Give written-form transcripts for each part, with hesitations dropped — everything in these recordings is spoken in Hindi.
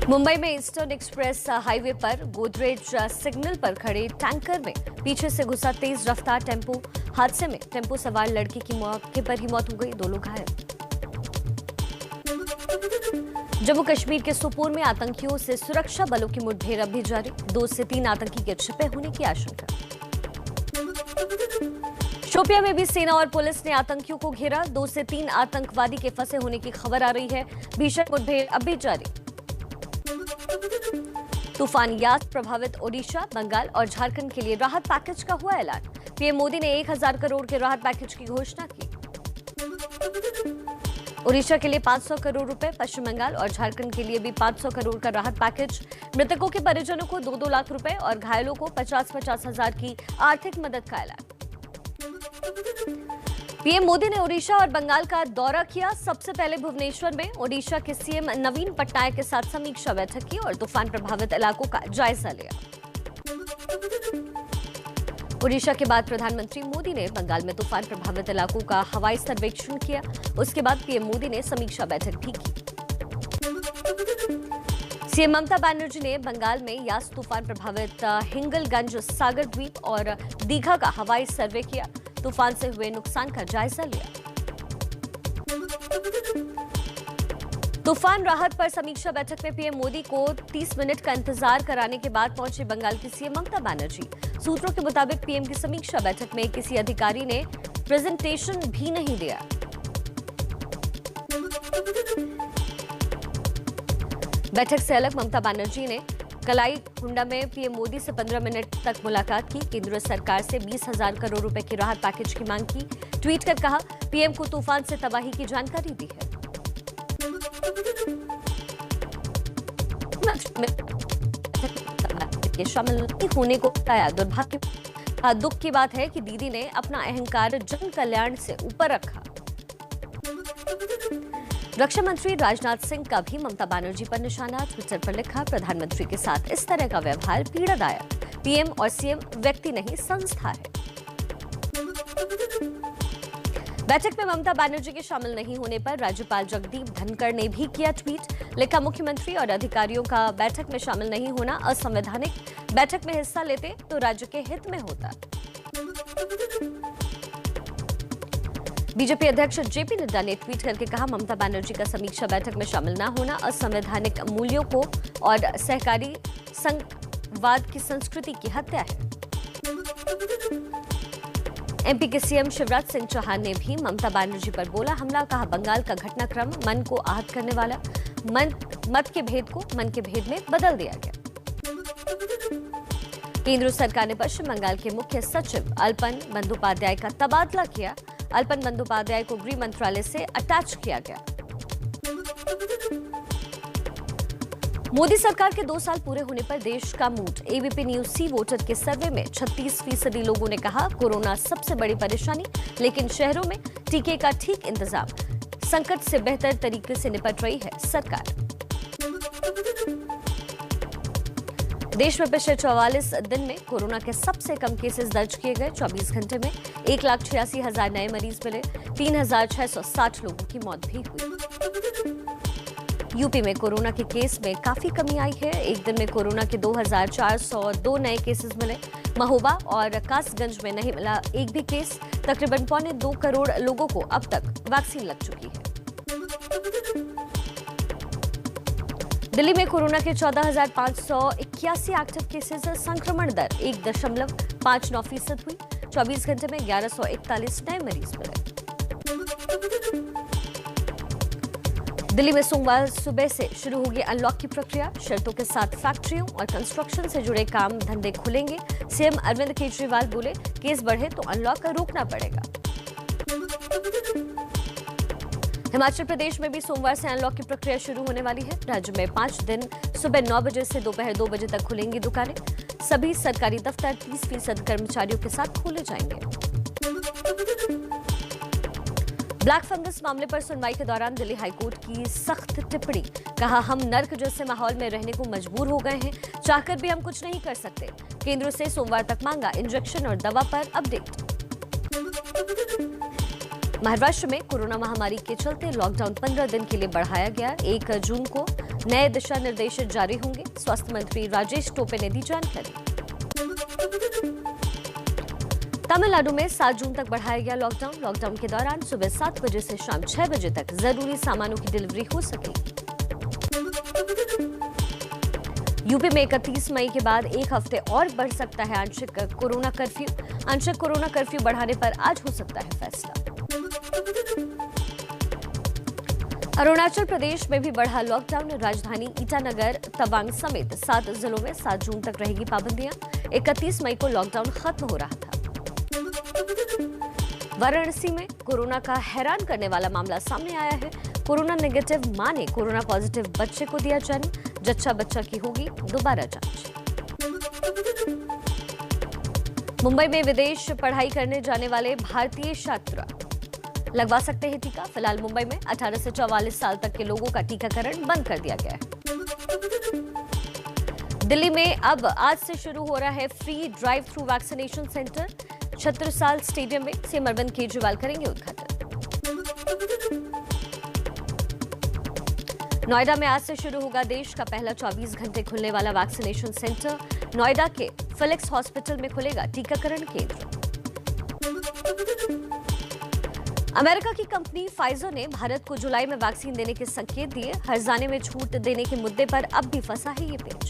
मुंबई में ईस्टर्न एक्सप्रेस हाईवे पर गोदरेज सिग्नल पर खड़े टैंकर में पीछे से घुसा तेज रफ्तार टेम्पो। हादसे में टेम्पो सवार लड़की की मौके पर ही मौत हो गई, 2 लोग घायल। जम्मू कश्मीर के सोपोर में आतंकियों से सुरक्षा बलों की मुठभेड़ अब भी जारी, 2 से 3 आतंकी के छिपे होने की आशंका। शोपियां में भी सेना और पुलिस ने आतंकियों को घेरा, 2 से 3 आतंकवादी के फंसे होने की खबर आ रही है, भीषण मुठभेड़ अब भी जारी। तूफान यास प्रभावित ओडिशा, बंगाल और झारखंड के लिए राहत पैकेज का हुआ ऐलान, पीएम मोदी ने 1000 करोड़ के राहत पैकेज की घोषणा की। ओडिशा के लिए 500 करोड़ रुपए, पश्चिम बंगाल और झारखंड के लिए भी 500 करोड़ का राहत पैकेज। मृतकों के परिजनों को 2-2 लाख रुपए और घायलों को 50-50 हजार की आर्थिक मदद का ऐलान। पीएम मोदी ने ओडिशा और बंगाल का दौरा किया, सबसे पहले भुवनेश्वर में ओडिशा के सीएम नवीन पटनायक के साथ समीक्षा बैठक की और तूफान प्रभावित इलाकों का जायजा लिया। ओडिशा के बाद प्रधानमंत्री मोदी ने बंगाल में तूफान प्रभावित इलाकों का हवाई सर्वेक्षण किया, उसके बाद पीएम मोदी ने समीक्षा बैठक भी की। सीएम ममता बनर्जी ने बंगाल में यास तूफान प्रभावित हिंगलगंज, सागर द्वीप और दीघा का हवाई सर्वे किया, तूफान से हुए नुकसान का जायजा लिया। तूफान राहत पर समीक्षा बैठक में पीएम मोदी को 30 मिनट का इंतजार कराने के बाद पहुंचे बंगाल की सीएम ममता बनर्जी। सूत्रों के मुताबिक पीएम की समीक्षा बैठक में किसी अधिकारी ने प्रेजेंटेशन भी नहीं दिया। बैठक से अलग ममता बनर्जी ने कलाई हुंडा में पीएम मोदी से 15 मिनट तक मुलाकात की, केंद्र सरकार से 20,000 करोड़ रुपए की राहत पैकेज की मांग की। ट्वीट कर कहा, पीएम को तूफान से तबाही की जानकारी दी है। शामिल नहीं होने को बताया। दुर्भाग्य दुख की बात है कि दीदी ने अपना अहंकार जन कल्याण से ऊपर रखा। रक्षा मंत्री राजनाथ सिंह का भी ममता बनर्जी पर निशाना, ट्विटर पर लिखा, प्रधानमंत्री के साथ इस तरह का व्यवहार पीड़ादायक। पीएम और सीएम व्यक्ति नहीं, संस्था है। बैठक में ममता बनर्जी के शामिल नहीं होने पर राज्यपाल जगदीप धनखड़ ने भी किया ट्वीट, लिखा, मुख्यमंत्री और अधिकारियों का बैठक में शामिल नहीं होना असंवैधानिक। बैठक में हिस्सा लेते तो राज्य के हित में होता। बीजेपी अध्यक्ष जेपी नड्डा ने ट्वीट करके कहा, ममता बनर्जी का समीक्षा बैठक में शामिल न होना असंवैधानिक मूल्यों को और सहकारी संघवाद की संस्कृति की हत्या है। एमपी के सीएम शिवराज सिंह चौहान ने भी ममता बनर्जी पर बोला हमला, कहा, बंगाल का घटनाक्रम मन को आहत करने वाला, मत के भेद को मन के भेद में बदल दिया गया। केंद्र सरकार ने पश्चिम बंगाल के मुख्य सचिव अल्पन बंदोपाध्याय का तबादला किया। अल्पन बंदोपाध्याय को गृह मंत्रालय से अटैच किया गया। मोदी सरकार के 2 साल पूरे होने पर देश का मूड, एबीपी न्यूज सी वोटर के सर्वे में 36% लोगों ने कहा कोरोना सबसे बड़ी परेशानी, लेकिन शहरों में टीके का ठीक इंतजाम, संकट से बेहतर तरीके से निपट रही है सरकार। देश में पिछले 44 दिन में कोरोना के सबसे कम केसेस दर्ज किए गए। 24 घंटे में 1,86,000 नए मरीज मिले, 3,660 लोगों की मौत भी हुई। यूपी में कोरोना के केस में काफी कमी आई है। एक दिन में कोरोना के 2,402 नए केसेस मिले। महोबा और कासगंज में नहीं मिला एक भी केस। तकरीबन 2.25 करोड़ लोगों को अब तक वैक्सीन लग चुकी है। दिल्ली में कोरोना के 14,581 एक्टिव केसेस है। संक्रमण दर 1.59% हुई। 24 घंटे में 1141 नए मरीज मिले। दिल्ली में सोमवार सुबह से शुरू होगी अनलॉक की प्रक्रिया। शर्तों के साथ फैक्ट्रियों और कंस्ट्रक्शन से जुड़े काम धंधे खुलेंगे। सीएम अरविंद केजरीवाल बोले, केस बढ़े तो अनलॉक रोकना पड़ेगा। हिमाचल प्रदेश में भी सोमवार से अनलॉक की प्रक्रिया शुरू होने वाली है। राज्य में 5 दिन सुबह 9 बजे से दोपहर 2 बजे तक खुलेंगी दुकानें। सभी सरकारी दफ्तर 30% कर्मचारियों के साथ खोले जाएंगे। ब्लैक फंगस मामले पर सुनवाई के दौरान दिल्ली हाईकोर्ट की सख्त टिप्पणी, कहा, हम नर्क जैसे माहौल में रहने को मजबूर हो गए हैं, चाहकर भी हम कुछ नहीं कर सकते। केंद्र से सोमवार तक मांगा इंजेक्शन और दवा पर अपडेट। महाराष्ट्र में कोरोना महामारी के चलते लॉकडाउन 15 दिन के लिए बढ़ाया गया। 1 जून को नए दिशा निर्देश जारी होंगे। स्वास्थ्य मंत्री राजेश टोपे ने दी जानकारी। तमिलनाडु में 7 जून तक बढ़ाया गया लॉकडाउन। लॉकडाउन के दौरान सुबह 7 बजे से शाम 6 बजे तक जरूरी सामानों की डिलीवरी हो सकेगी। यूपी में 31 मई के बाद 1 हफ्ते और बढ़ सकता है आंशिक कोरोना कर्फ्यू। आंशिक कोरोना कर्फ्यू बढ़ाने पर आज हो सकता है फैसला। अरुणाचल प्रदेश में भी बढ़ा लॉकडाउन। राजधानी ईटानगर, तवांग समेत 7 जिलों में 7 जून तक रहेगी पाबंदियां। 31 मई को लॉकडाउन खत्म हो रहा था। वाराणसी में कोरोना का हैरान करने वाला मामला सामने आया है। कोरोना नेगेटिव मां ने कोरोना पॉजिटिव बच्चे को दिया जन्म। जच्चा बच्चा की होगी दोबारा जांच। मुंबई में विदेश पढ़ाई करने जाने वाले भारतीय छात्र लगवा सकते हैं टीका। फिलहाल मुंबई में 18 से 44 साल तक के लोगों का टीकाकरण बंद कर दिया गया है। दिल्ली में अब आज से शुरू हो रहा है free drive through vaccination centre. Chhatrasal stadium में सीएम अरविंद केजरीवाल करेंगे उद्घाटन। नोएडा में आज से शुरू होगा देश का पहला 24 घंटे खुलने वाला वैक्सीनेशन सेंटर। नोएडा के फिलिक्स हॉस्पिटल में खुलेगा टीकाकरण केंद्र। अमेरिका की कंपनी फाइजर ने भारत को जुलाई में वैक्सीन देने के संकेत दिए। हर्जाने में छूट देने के मुद्दे पर अब भी फंसा है ये पेच।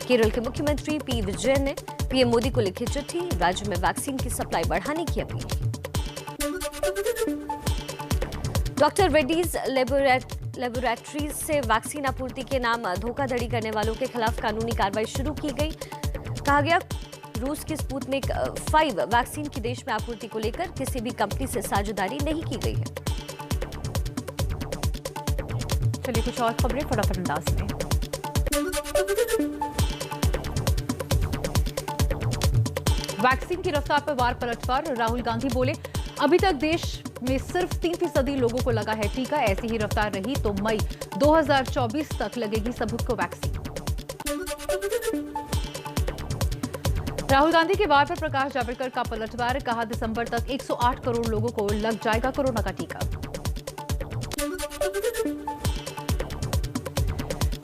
केरल के मुख्यमंत्री पी विजयन ने पीएम मोदी को लिखी चिट्ठी। राज्य में वैक्सीन की सप्लाई बढ़ाने की अपील की। डॉक्टर रेड्डीज लेबोरेटरीज से वैक्सीन आपूर्ति के नाम धोखाधड़ी करने वालों के खिलाफ कानूनी कार्रवाई शुरू की गई। कहा गया रूस की स्पुतनिक 5 वैक्सीन की देश में आपूर्ति को लेकर किसी भी कंपनी से साझेदारी नहीं की गई है। चलिए कुछ और खबरें फटाफट अंदाज में। वैक्सीन की रफ्तार पर वार पलटवार। राहुल गांधी बोले, अभी तक देश में सिर्फ 3% लोगों को लगा है टीका। ऐसी ही रफ्तार रही तो मई 2024 तक लगेगी सबको वैक्सीन। राहुल गांधी के वार पर प्रकाश जावड़ेकर का पलटवार। कहा, दिसंबर तक 108 करोड़ लोगों को लग जाएगा कोरोना का टीका।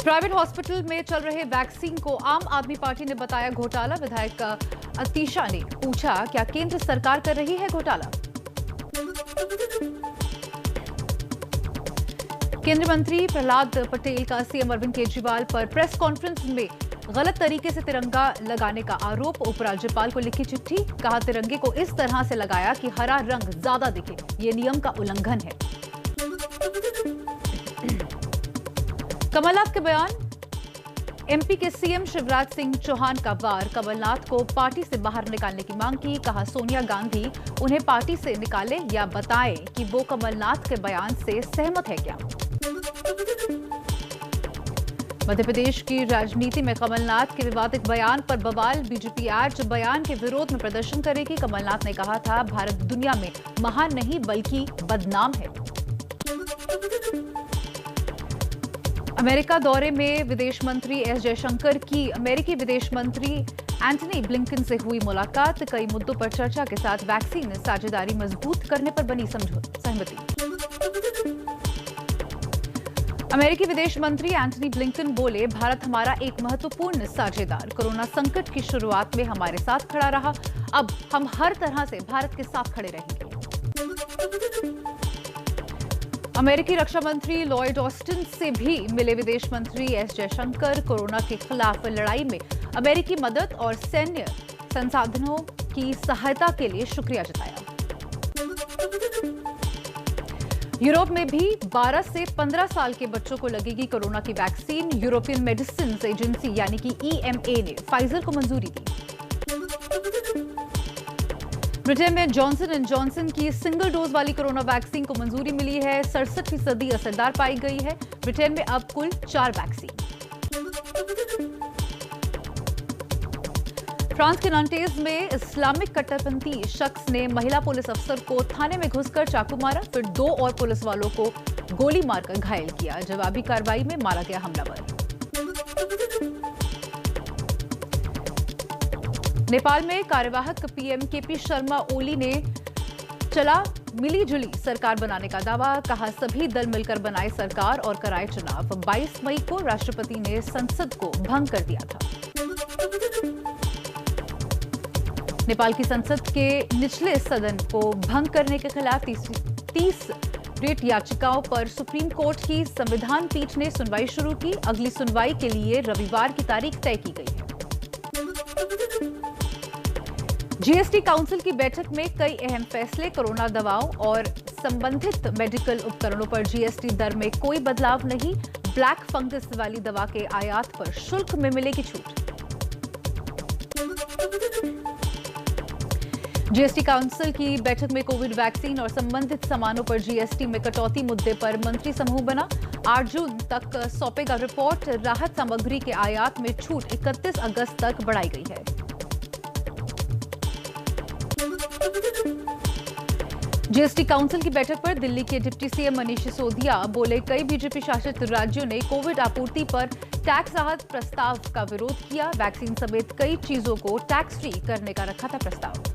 प्राइवेट हॉस्पिटल में चल रहे वैक्सीन को आम आदमी पार्टी ने बताया घोटाला। विधायक अतीशा ने पूछा, क्या केंद्र सरकार कर रही है घोटाला? केंद्रीय मंत्री प्रहलाद पटेल का सीएम अरविंद केजरीवाल पर प्रेस कॉन्फ्रेंस में गलत तरीके से तिरंगा लगाने का आरोप। उपराज्यपाल को लिखी चिट्ठी। कहा, तिरंगे को इस तरह से लगाया कि हरा रंग ज्यादा दिखे, ये नियम का उल्लंघन है। कमलनाथ के बयान। एमपी के सीएम शिवराज सिंह चौहान का वार। कमलनाथ को पार्टी से बाहर निकालने की मांग की। कहा, सोनिया गांधी उन्हें पार्टी से निकाले या बताएं कि वो कमलनाथ के बयान से सहमत है क्या। मध्य प्रदेश की राजनीति में कमलनाथ के विवादित बयान पर बवाल। बीजेपी आज बयान के विरोध में प्रदर्शन करेगी। कमलनाथ ने कहा था, भारत दुनिया में महान नहीं बल्कि बदनाम है। अमेरिका दौरे में विदेश मंत्री एस जयशंकर की अमेरिकी विदेश मंत्री एंटनी ब्लिंकन से हुई मुलाकात। कई मुद्दों पर चर्चा के साथ वैक्सीन साझेदारी मजबूत करने पर बनी सहमति। अमेरिकी विदेश मंत्री एंटनी ब्लिंकन बोले, भारत हमारा एक महत्वपूर्ण साझेदार। कोरोना संकट की शुरुआत में हमारे साथ खड़ा रहा। अब हम हर तरह से भारत के साथ खड़े रहेंगे। अमेरिकी रक्षा मंत्री लॉयड ऑस्टिन से भी मिले विदेश मंत्री एस जयशंकर। कोरोना के खिलाफ लड़ाई में अमेरिकी मदद और सैन्य संसाधनों की सहायता के लिए शुक्रिया जताया। यूरोप में भी 12 से 15 साल के बच्चों को लगेगी कोरोना की वैक्सीन। यूरोपियन मेडिसिन एजेंसी यानी कि EMA ने फाइजर को मंजूरी दी। ब्रिटेन में जॉनसन एंड जॉनसन की सिंगल डोज वाली कोरोना वैक्सीन को मंजूरी मिली है। 67% असरदार पाई गई है। ब्रिटेन में अब कुल 4 वैक्सीन। फ्रांस के नांटेज में इस्लामिक कट्टरपंथी शख्स ने महिला पुलिस अफसर को थाने में घुसकर चाकू मारा, फिर 2 और पुलिस वालों को गोली मारकर घायल किया। जवाबी कार्रवाई में मारा गया हमलावर। नेपाल में कार्यवाहक पीएम केपी शर्मा ओली ने चला मिली जुली सरकार बनाने का दावा, कहा सभी दल मिलकर बनाए सरकार और कराए चुनाव। 22 मई को राष्ट्रपति ने संसद को भंग कर दिया था। नेपाल की संसद के निचले सदन को भंग करने के खिलाफ 30 रिट याचिकाओं पर सुप्रीम कोर्ट की संविधान पीठ ने सुनवाई शुरू की। अगली सुनवाई के लिए रविवार की तारीख तय की गई है। जीएसटी काउंसिल की बैठक में कई अहम फैसले, कोरोना दवाओं और संबंधित मेडिकल उपकरणों पर जीएसटी दर में कोई बदलाव नहीं। ब्लैक फंगस वाली दवा के आयात पर शुल्क में मिलेगी छूट। जीएसटी काउंसिल की बैठक में कोविड वैक्सीन और संबंधित सामानों पर जीएसटी में कटौती मुद्दे पर मंत्री समूह बना। 8 जून तक सौंपेगा रिपोर्ट। राहत सामग्री के आयात में छूट 31 अगस्त तक बढ़ाई गई है। जीएसटी काउंसिल की बैठक पर दिल्ली के डिप्टी सीएम मनीष सिसोदिया बोले, कई बीजेपी शासित राज्यों ने कोविड आपूर्ति पर टैक्स राहत प्रस्ताव का विरोध किया। वैक्सीन समेत कई चीजों को टैक्स फ्री करने का रखा था प्रस्ताव।